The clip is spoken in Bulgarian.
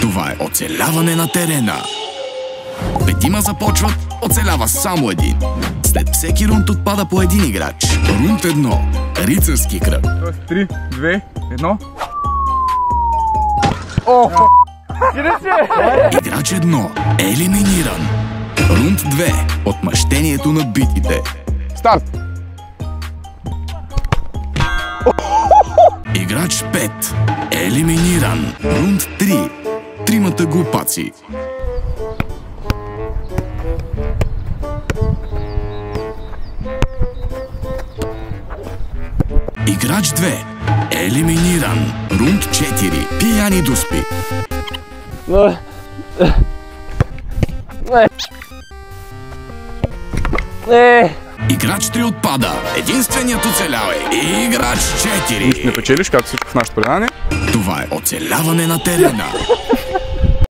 Това е оцеляване на терена. Петима започват, оцелява само един. След всеки рунд отпада по един играч. Рунд 1. Рицарски кръг. 3, 2, 1. Играч 1 е елиминиран. Рунд 2. Отмъщението на битите. Старт! Играч 5 е елиминиран. Рунд 3. Тримата глупаци. Играч 2 е елиминиран. Рунд 4. Пияни дуспи. Играч 3 отпада. Единственият оцелял е играч 4. Нищо не печелиш, както всичко в нашето предание. Това е оцеляване на терена.